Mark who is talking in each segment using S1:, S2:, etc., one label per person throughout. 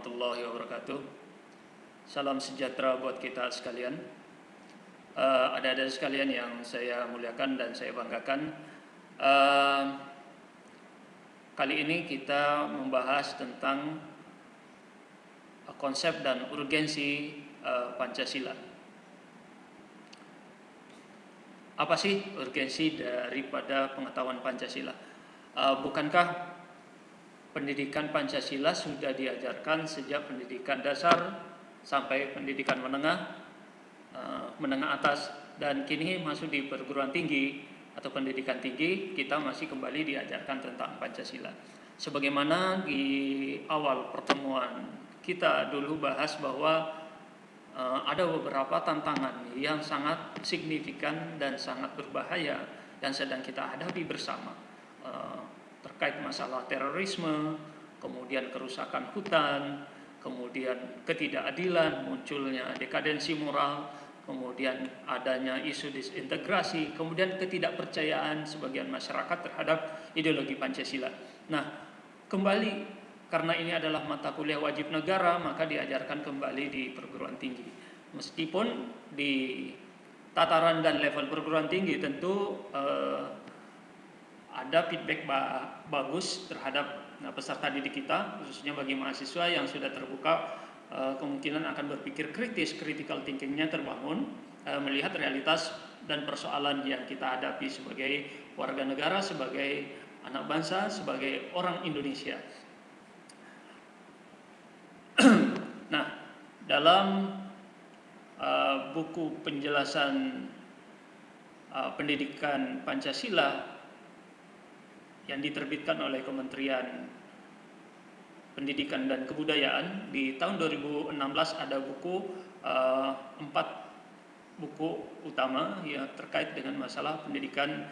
S1: warahmatullahi wabarakatuh. Salam sejahtera buat kita sekalian. Adik-adik sekalian yang saya muliakan dan saya banggakan. Kali ini kita membahas tentang konsep dan urgensi Pancasila. Apa sih urgensi daripada pengetahuan Pancasila? Bukankah pendidikan Pancasila sudah diajarkan sejak pendidikan dasar sampai pendidikan menengah atas, dan kini masuk di perguruan tinggi atau pendidikan tinggi kita masih kembali diajarkan tentang Pancasila. Sebagaimana di awal pertemuan kita dulu bahas bahwa ada beberapa tantangan yang sangat signifikan dan sangat berbahaya yang sedang kita hadapi bersama, terkait masalah terorisme, kemudian kerusakan hutan, kemudian ketidakadilan, munculnya dekadensi moral, kemudian adanya isu disintegrasi, kemudian ketidakpercayaan sebagian masyarakat terhadap ideologi Pancasila. Nah, kembali karena ini adalah mata kuliah wajib negara, maka diajarkan kembali di perguruan tinggi. Meskipun di tataran dan level perguruan tinggi tentu ada feedback bagus terhadap peserta didik kita, khususnya bagi mahasiswa yang sudah terbuka, kemungkinan akan berpikir kritis, critical thinkingnya terbangun, melihat realitas dan persoalan yang kita hadapi sebagai warga negara, sebagai anak bangsa, sebagai orang Indonesia. Nah, dalam buku penjelasan pendidikan Pancasila yang diterbitkan oleh Kementerian Pendidikan dan Kebudayaan di tahun 2016 ada buku 4 buku utama yang terkait dengan masalah pendidikan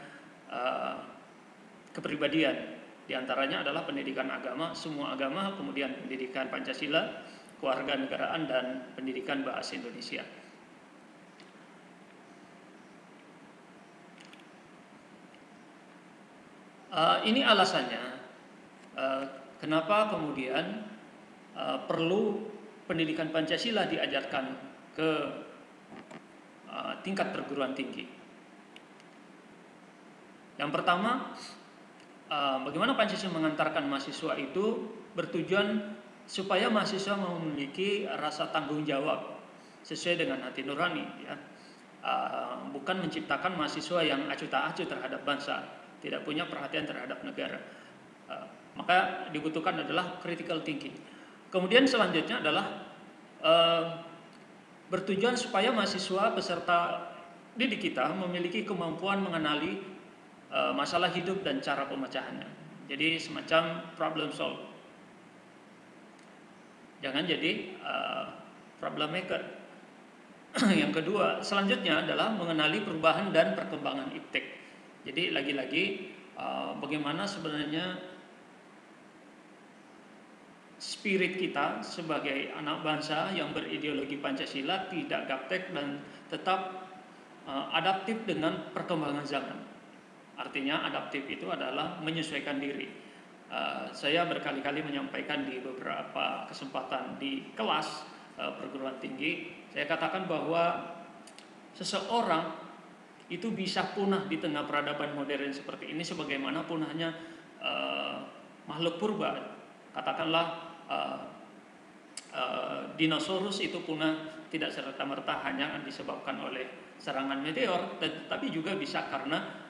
S1: kepribadian. Di antaranya adalah pendidikan agama, semua agama, kemudian pendidikan Pancasila, kewarganegaraan, dan pendidikan bahasa Indonesia. Ini alasannya kenapa kemudian perlu pendidikan Pancasila diajarkan ke tingkat perguruan tinggi. Yang pertama, bagaimana Pancasila mengantarkan mahasiswa itu bertujuan supaya mahasiswa memiliki rasa tanggung jawab sesuai dengan hati nurani, ya. Bukan menciptakan mahasiswa yang acuh tak acuh terhadap bangsa, tidak punya perhatian terhadap negara. Maka dibutuhkan adalah critical thinking. Kemudian selanjutnya adalah bertujuan supaya mahasiswa peserta didik kita memiliki kemampuan mengenali masalah hidup dan cara pemecahannya. Jadi semacam problem solve. Jangan jadi problem maker. Yang kedua, selanjutnya adalah mengenali perubahan dan perkembangan iptek. Jadi lagi-lagi bagaimana sebenarnya spirit kita sebagai anak bangsa yang berideologi Pancasila tidak gaptek dan tetap adaptif dengan perkembangan zaman. Artinya adaptif itu adalah menyesuaikan diri. Saya berkali-kali menyampaikan di beberapa kesempatan di kelas perguruan tinggi, saya katakan bahwa seseorang itu bisa punah di tengah peradaban modern seperti ini sebagaimana punahnya makhluk purba. Katakanlah dinosaurus itu punah tidak serta-merta hanya disebabkan oleh serangan meteor, tetapi juga bisa karena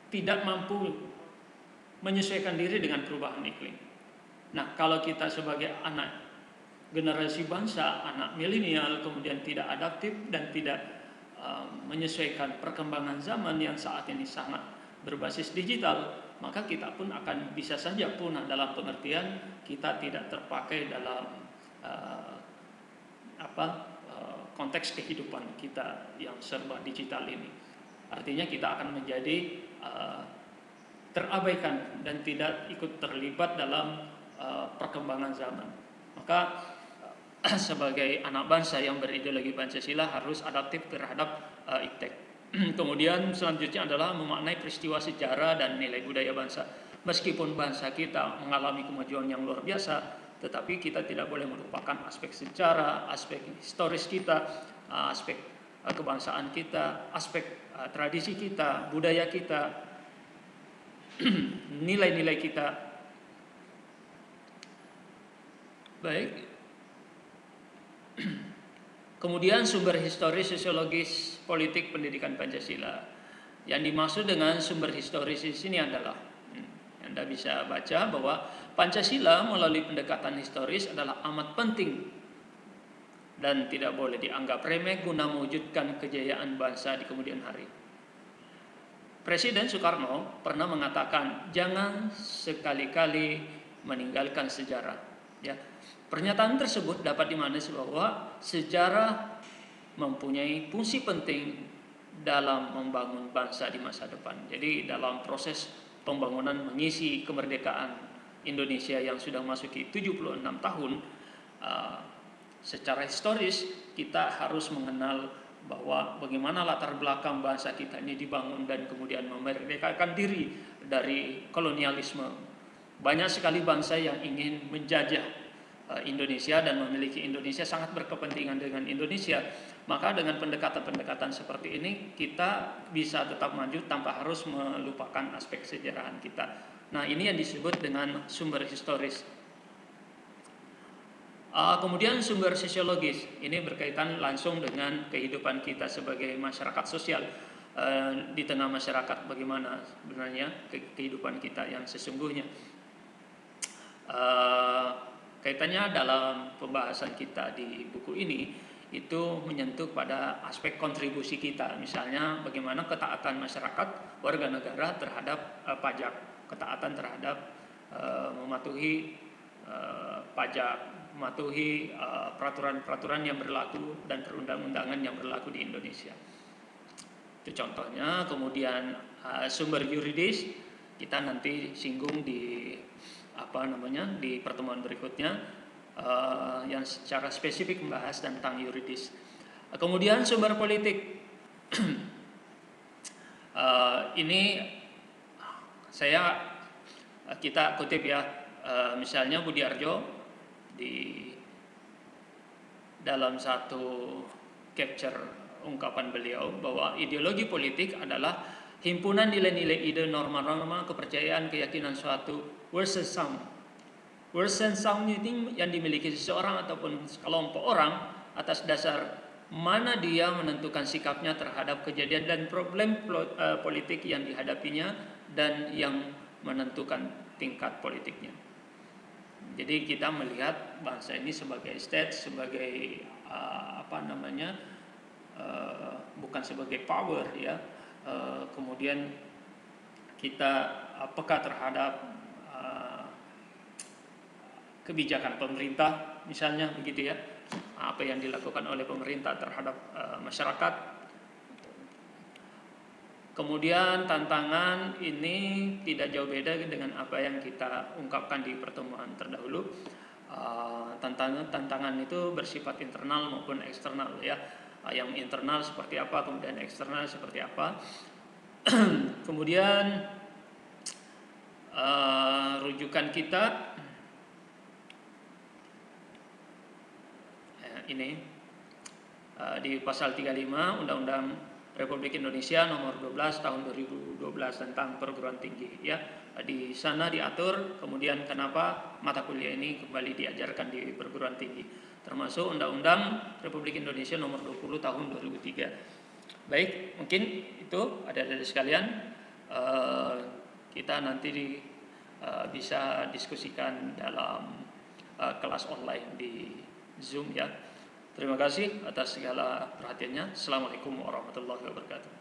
S1: tidak mampu menyesuaikan diri dengan perubahan iklim. Nah, kalau kita sebagai anak generasi bangsa, anak milenial, kemudian tidak adaptif dan tidak menyesuaikan perkembangan zaman yang saat ini sangat berbasis digital, maka kita pun akan bisa saja punah dalam pengertian kita tidak terpakai dalam konteks kehidupan kita yang serba digital ini. Artinya kita akan menjadi terabaikan dan tidak ikut terlibat dalam perkembangan zaman. Maka sebagai anak bangsa yang berideologi Pancasila harus adaptif terhadap iptek. Kemudian selanjutnya adalah memaknai peristiwa sejarah dan nilai budaya bangsa. Meskipun bangsa kita mengalami kemajuan yang luar biasa, tetapi kita tidak boleh melupakan aspek sejarah, aspek historis kita, aspek kebangsaan kita, aspek tradisi kita, budaya kita, nilai-nilai kita. Baik. Kemudian sumber historis, sosiologis, politik, pendidikan Pancasila. Yang dimaksud dengan sumber historis di sini adalah, Anda bisa baca bahwa Pancasila melalui pendekatan historis adalah amat penting dan tidak boleh dianggap remeh guna mewujudkan kejayaan bangsa di kemudian hari. Presiden Soekarno pernah mengatakan, jangan sekali-kali meninggalkan sejarah. Ya. Pernyataan tersebut dapat dimaknai bahwa sejarah mempunyai fungsi penting dalam membangun bangsa di masa depan. Jadi dalam proses pembangunan mengisi kemerdekaan Indonesia yang sudah masuki 76 tahun, secara historis kita harus mengenal bahwa bagaimana latar belakang bangsa kita ini dibangun dan kemudian memerdekakan diri dari kolonialisme. Banyak sekali bangsa yang ingin menjajah Indonesia dan memiliki Indonesia, sangat berkepentingan dengan Indonesia. Maka dengan pendekatan-pendekatan seperti ini kita bisa tetap maju tanpa harus melupakan aspek sejarahan kita. Nah, ini yang disebut dengan sumber historis. Kemudian sumber sosiologis, ini berkaitan langsung dengan kehidupan kita sebagai masyarakat sosial. Di tengah masyarakat bagaimana sebenarnya kehidupan kita yang sesungguhnya. Kaitannya dalam pembahasan kita di buku ini itu menyentuh pada aspek kontribusi kita, misalnya bagaimana ketaatan masyarakat warga negara terhadap pajak, ketaatan terhadap mematuhi pajak, mematuhi peraturan-peraturan yang berlaku dan perundang-undangan yang berlaku di Indonesia. Itu contohnya. Kemudian sumber yuridis kita nanti singgung di di pertemuan berikutnya yang secara spesifik membahas tentang yuridis. Kemudian sumber politik ini kita kutip ya, misalnya Budiarjo di dalam satu capture ungkapan beliau bahwa ideologi politik adalah himpunan nilai-nilai, ide, norma-norma, kepercayaan, keyakinan suatu wurzelsaam. Wurzelsaam ini yang dimiliki seseorang ataupun sekelompok orang atas dasar mana dia menentukan sikapnya terhadap kejadian dan problem politik yang dihadapinya dan yang menentukan tingkat politiknya. Jadi kita melihat bangsa ini sebagai state, sebagai bukan sebagai power ya. Kemudian kita peka terhadap kebijakan pemerintah, misalnya begitu ya, apa yang dilakukan oleh pemerintah terhadap masyarakat. Kemudian tantangan ini tidak jauh beda dengan apa yang kita ungkapkan di pertemuan terdahulu. Tantangan itu bersifat internal maupun eksternal ya. Yang internal seperti apa, kemudian eksternal seperti apa. Kemudian rujukan kita ini di pasal 35 Undang-Undang Republik Indonesia nomor 12 tahun 2012 tentang perguruan tinggi ya. Di sana diatur kemudian kenapa mata kuliah ini kembali diajarkan di perguruan tinggi, termasuk Undang-Undang Republik Indonesia nomor 20 tahun 2003. Baik, mungkin itu adik-adik sekalian, kita nanti bisa diskusikan dalam kelas online di Zoom ya. Terima kasih atas segala perhatiannya. Assalamualaikum warahmatullahi wabarakatuh.